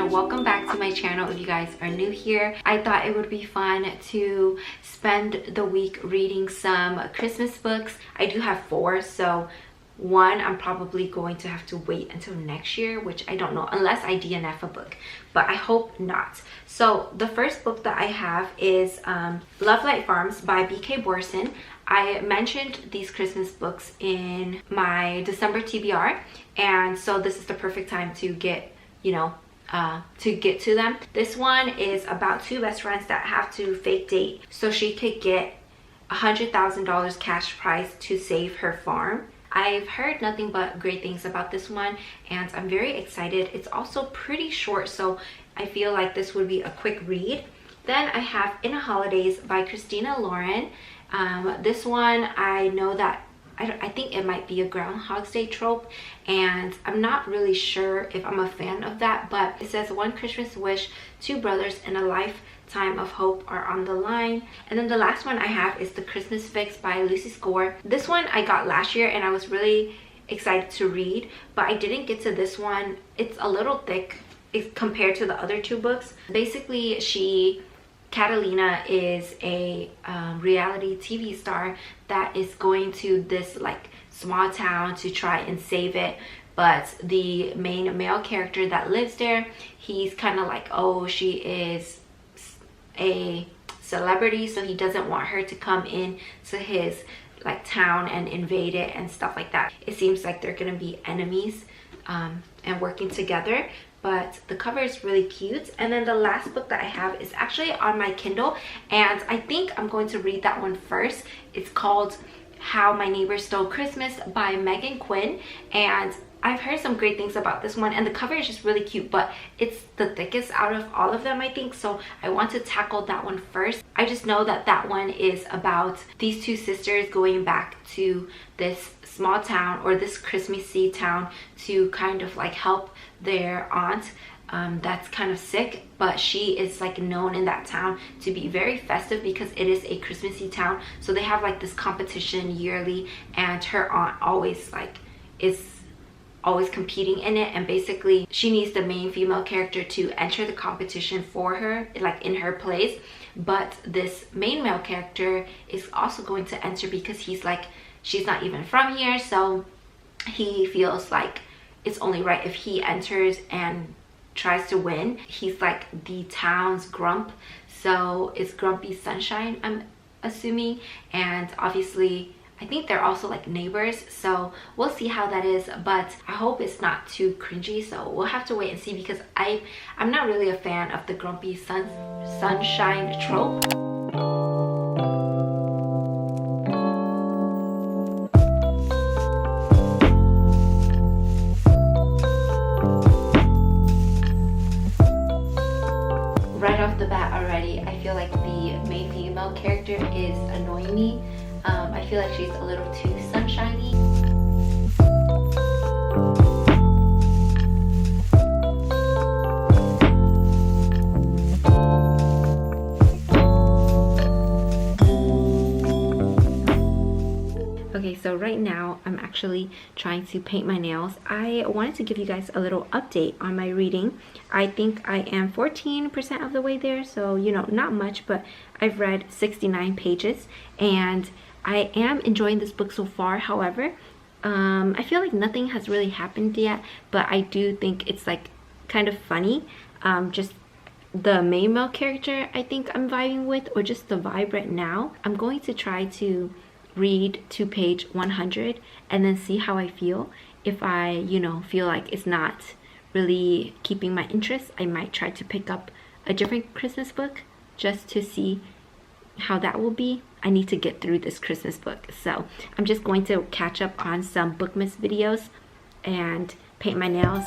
everyone, welcome back to my channel. If you guys are new here, I thought it would be fun to spend the week reading some Christmas books. I do have 4, so one I'm probably going to have to wait until next year, which I don't know, unless I DNF a book, but I hope not. So the first book that I have is Love Light Farms by B.K. Borson. I mentioned these Christmas books in my December TBR, and so this is the perfect time to get to them. This one is about 2 best friends that have to fake date so she could get $100,000 cash prize to save her farm. I've heard nothing but great things about this one and I'm very excited. It's also pretty short, so I feel like this would be a quick read. Then I have In a Holidays by Christina Lauren. This one, I know that I think it might be a Groundhog's Day trope, and I'm not really sure if I'm a fan of that, but it says 1 Christmas wish, 2 brothers, and a lifetime of hope are on the line. And then the last one I have is The Christmas Fix by Lucy Score. This one I got last year and I was really excited to read, but I didn't get to this one. It's a little thick compared to the other 2 books. Basically, Catalina is a reality TV star that is going to this like small town to try and save it, but the main male character that lives there, he's kind of like, oh, she is a celebrity, so he doesn't want her to come in to his like town and invade it and stuff like that. It seems like they're gonna be enemies and working together, but the cover is really cute. And then the last book that I have is actually on my Kindle, and I think I'm going to read that one first. It's called How My Neighbor Stole Christmas by Megan Quinn, and I've heard some great things about this one, and the cover is just really cute, but it's the thickest out of all of them, I think, so I want to tackle that one first. I just know that that one is about these 2 sisters going back to this small town, or this Christmassy town, to kind of like help their aunt that's kind of sick, but she is like known in that town to be very festive because it is a Christmassy town, so they have like this competition yearly, and her aunt always competing in it, and basically she needs the main female character to enter the competition for her, like in her place, but this main male character is also going to enter because he's like, she's not even from here, so he feels like it's only right if he enters and tries to win. He's like the town's grump, so it's Grumpy Sunshine, I'm assuming, and obviously I think they're also like neighbors, so we'll see how that is, but I hope it's not too cringy, so we'll have to wait and see, because I'm not really a fan of the Grumpy Sunshine trope. Right off the bat already, I feel like the main female character is annoying me. I feel like she's a little too sunshiny. Okay, so right now I'm actually trying to paint my nails. I wanted to give you guys a little update on my reading. I think I am 14% of the way there, so not much, but I've read 69 pages and I am enjoying this book so far. However, I feel like nothing has really happened yet, but I do think it's like kind of funny. Just the main male character I think I'm vibing with, or just the vibe right now. I'm going to try to read to page 100 and then see how I feel. If I feel like it's not really keeping my interest, I might try to pick up a different Christmas book just to see how that will be. I need to get through this Christmas book, so I'm just going to catch up on some Bookmas videos and paint my nails.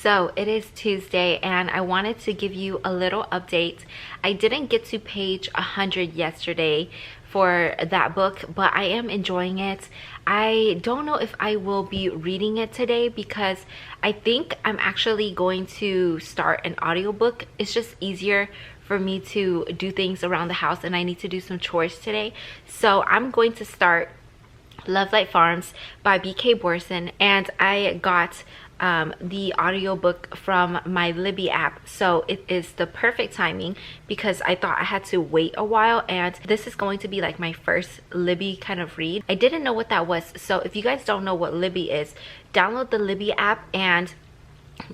So it is Tuesday and I wanted to give you a little update. I didn't get to page 100 yesterday for that book, but I am enjoying it. I don't know if I will be reading it today because I think I'm actually going to start an audiobook. It's just easier for me to do things around the house and I need to do some chores today. So I'm going to start Love Light Farms by B.K. Borson, and I got the audiobook from my Libby app, so it is the perfect timing because I thought I had to wait a while, and this is going to be like my first Libby kind of read. I didn't know what that was, so if you guys don't know what Libby is, download the Libby app and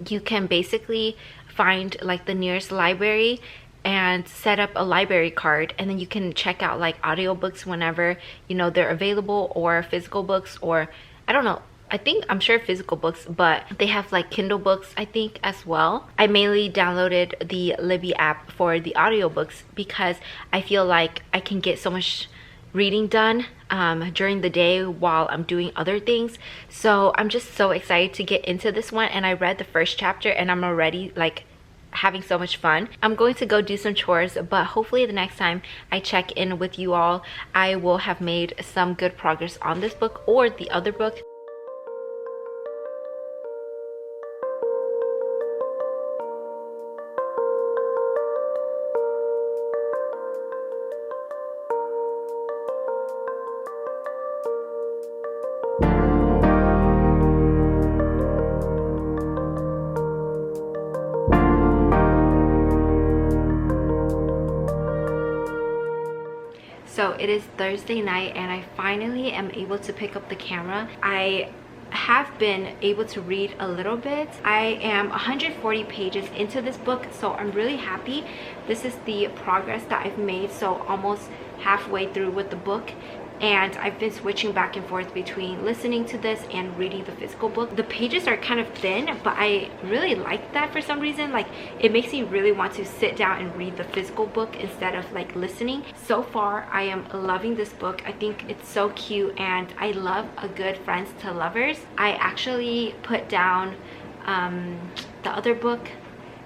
you can basically find like the nearest library and set up a library card, and then you can check out like audiobooks whenever you know they're available, or physical books, or I don't know, I'm sure physical books, but they have like Kindle books I think as well. I mainly downloaded the Libby app for the audiobooks because I feel like I can get so much reading done during the day while I'm doing other things. So I'm just so excited to get into this one, and I read the first chapter and I'm already like having so much fun. I'm going to go do some chores, but hopefully the next time I check in with you all, I will have made some good progress on this book or the other book. So it is Thursday night and I finally am able to pick up the camera. I have been able to read a little bit. I am 140 pages into this book, so I'm really happy. This is the progress that I've made, so almost halfway through with the book. And I've been switching back and forth between listening to this and reading the physical book. The pages are kind of thin, but I really like that for some reason. Like, it makes me really want to sit down and read the physical book instead of like listening. So far, I am loving this book. I think it's so cute, and I love a good friends to lovers. I actually put down the other book,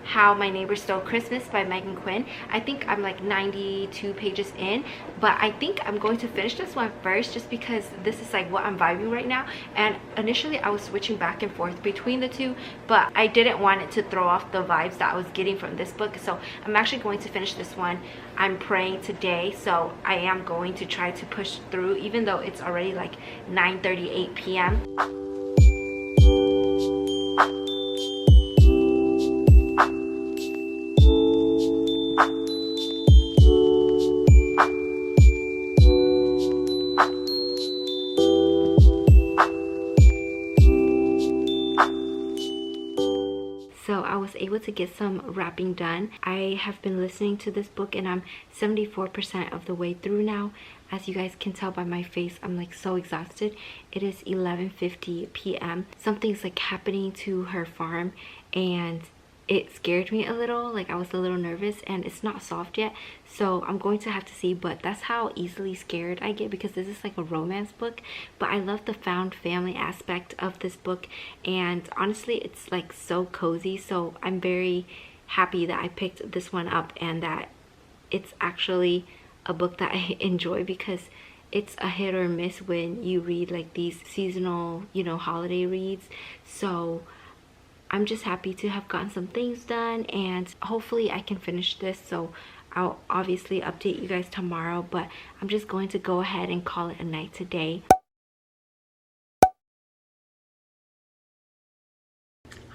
How My Neighbor Stole Christmas by Megan Quinn. I think I'm like 92 pages in, but I think I'm going to finish this one first just because this is like what I'm vibing right now. And initially I was switching back and forth between the two, but I didn't want it to throw off the vibes that I was getting from this book. So I'm actually going to finish this one. I'm praying today, so I am going to try to push through even though it's already like 9:38 p.m. So I was able to get some wrapping done. I have been listening to this book and I'm 74% of the way through now. As you guys can tell by my face, I'm like so exhausted. It is 11:50 p.m. Something's like happening to her farm and it scared me a little. Like, I was a little nervous and it's not solved yet, so I'm going to have to see. But that's how easily scared I get because this is like a romance book. But I love the found family aspect of this book, and honestly it's like so cozy. So I'm very happy that I picked this one up and that it's actually a book that I enjoy, because it's a hit or miss when you read like these seasonal, you know, holiday reads. So I'm just happy to have gotten some things done, and hopefully I can finish this. So I'll obviously update you guys tomorrow, but I'm just going to go ahead and call it a night today.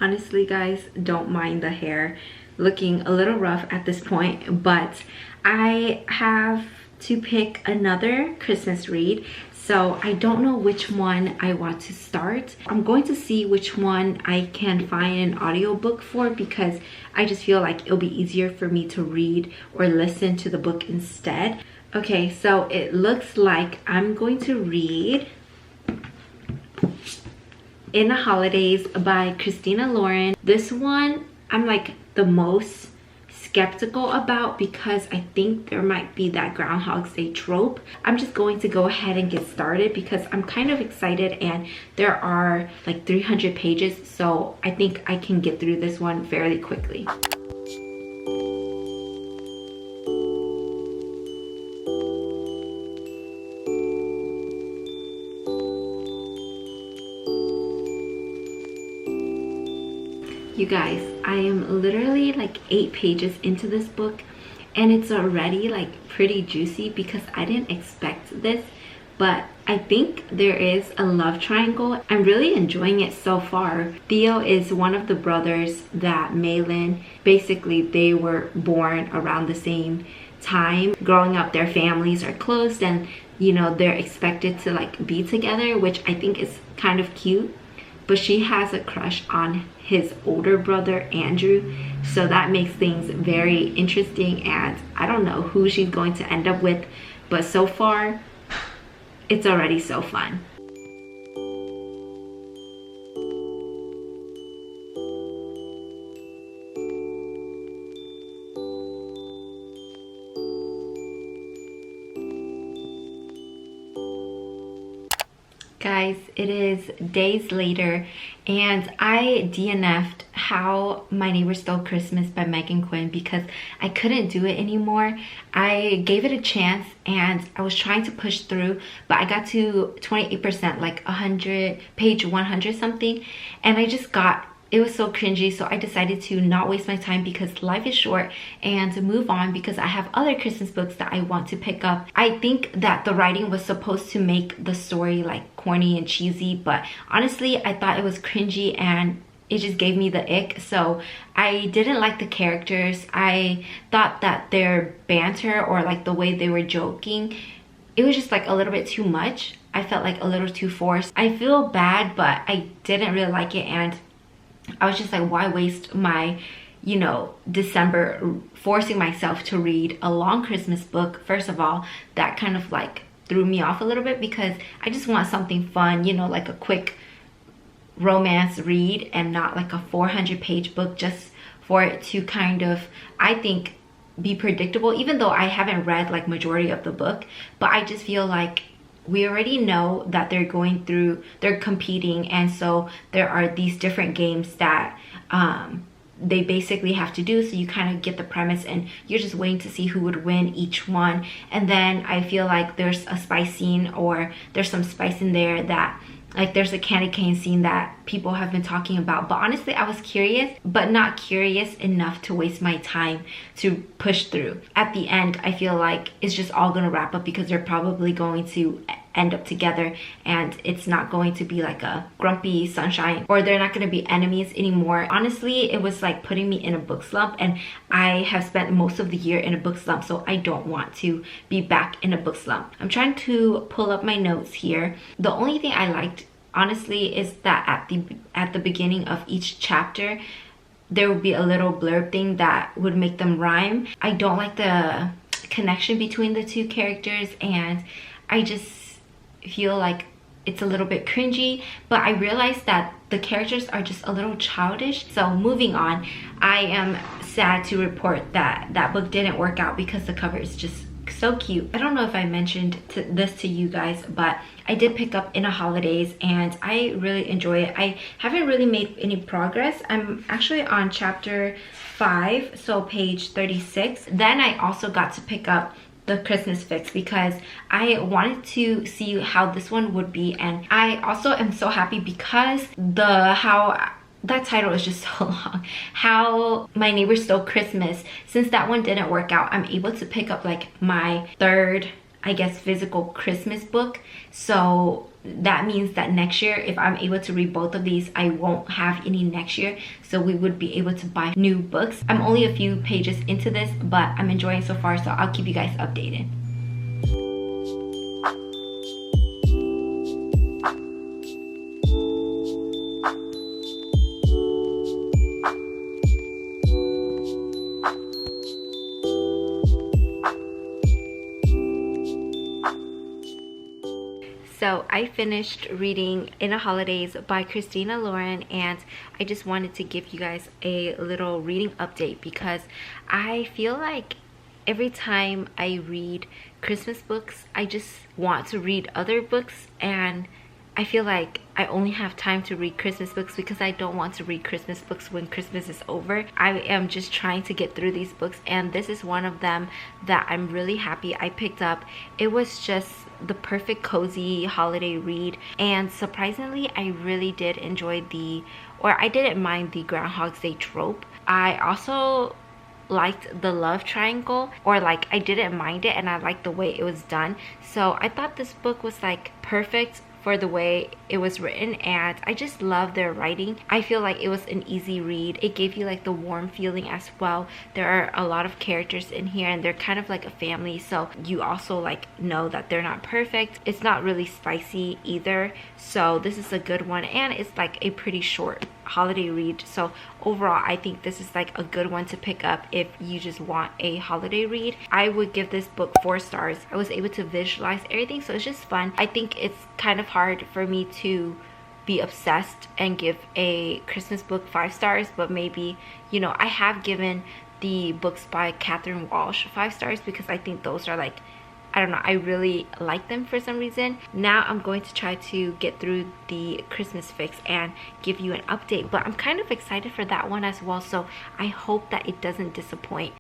Honestly guys, don't mind the hair looking a little rough at this point, but I have to pick another Christmas read. So I don't know which one I want to start. I'm going to see which one I can find an audiobook for, because I just feel like it'll be easier for me to read or listen to the book instead. Okay, so it looks like I'm going to read In the Holidays by Christina Lauren. This one I'm like the most skeptical about because I think there might be that Groundhog's Day trope. I'm just going to go ahead and get started because I'm kind of excited, and there are like 300 pages, so I think I can get through this one fairly quickly. You guys, I am literally like 8 pages into this book, and it's already like pretty juicy because I didn't expect this, but I think there is a love triangle. I'm really enjoying it so far. Theo is one of the brothers that Malin, basically they were born around the same time. Growing up, their families are close, and you know, they're expected to like be together, which I think is kind of cute. But she has a crush on his older brother, Andrew. So that makes things very interesting, and I don't know who she's going to end up with, but so far, it's already so fun. Guys, it is days later, and I DNF'd How My Neighbor Stole Christmas by Megan Quinn because I couldn't do it anymore. I gave it a chance and I was trying to push through, but I got to 28%, like 100, page 100 something, and I just got, it was so cringy, so I decided to not waste my time because life is short and to move on because I have other Christmas books that I want to pick up. I think that the writing was supposed to make the story like corny and cheesy, but honestly I thought it was cringy and it just gave me the ick. So I didn't like the characters. I thought that their banter or like the way they were joking, it was just like a little bit too much. I felt like a little too forced. I feel bad, but I didn't really like it, and I was just like, why waste my, you know, December forcing myself to read a long Christmas book? First of all, that kind of like threw me off a little bit because I just want something fun, you know, like a quick romance read and not like a 400-page book just for it to kind of, I think, be predictable, even though I haven't read like majority of the book. But I just feel like we already know that they're competing, and so there are these different games that they basically have to do, so you kind of get the premise and you're just waiting to see who would win each one. And then I feel like there's a spice scene, or there's some spice in there that, like, there's a candy cane scene that people have been talking about. But honestly, I was curious, but not curious enough to waste my time to push through. At the end, I feel like it's just all gonna wrap up because they're probably going to end up together, and it's not going to be like a grumpy sunshine, or they're not going to be enemies anymore. Honestly, it was like putting me in a book slump, and I have spent most of the year in a book slump, so I don't want to be back in a book slump. I'm trying to pull up my notes here. The only thing I liked, honestly, is that at the beginning of each chapter there would be a little blurb thing that would make them rhyme. I don't like the connection between the two characters, and I just feel like it's a little bit cringy, but I realized that the characters are just a little childish. So moving on, I am sad to report that that book didn't work out because the cover is just so cute. I don't know if I mentioned this to you guys, but I did pick up In the Holidays and I really enjoy it. I haven't really made any progress. I'm actually on chapter 5, so page 36. Then I also got to pick up The Christmas Fix because I wanted to see how this one would be, and I also am so happy because that title is just so long. How My Neighbor Stole Christmas, since that one didn't work out, I'm able to pick up like my third, I guess, physical Christmas book. So that means that next year, if I'm able to read both of these, I won't have any next year, so we would be able to buy new books. I'm only a few pages into this, but I'm enjoying it so far, so I'll keep you guys updated. So I finished reading In the Holidays by Christina Lauren, and I just wanted to give you guys a little reading update because I feel like every time I read Christmas books, I just want to read other books, and I feel like I only have time to read Christmas books because I don't want to read Christmas books when Christmas is over. I am just trying to get through these books, and this is one of them that I'm really happy I picked up. It was just the perfect cozy holiday read, and surprisingly I really did enjoy I didn't mind the Groundhog's Day trope. I also liked the love triangle, or like I didn't mind it, and I liked the way it was done. So I thought this book was like perfect for the way it was written, and I just love their writing. I feel like it was an easy read. It gave you like the warm feeling as well. There are a lot of characters in here, and they're kind of like a family, so you also like know that they're not perfect. It's not really spicy either, so this is a good one, and it's like a pretty short holiday read. So overall I think this is like a good one to pick up if you just want a holiday read. I would give this book 4 stars. I was able to visualize everything, so it's just fun. I think it's kind of hard for me to be obsessed and give a Christmas book 5 stars, but maybe, you know, I have given the books by Catherine Walsh 5 stars because I think those are like, I don't know, I really like them for some reason. Now I'm going to try to get through the Christmas Fix and give you an update, but I'm kind of excited for that one as well, so I hope that it doesn't disappoint.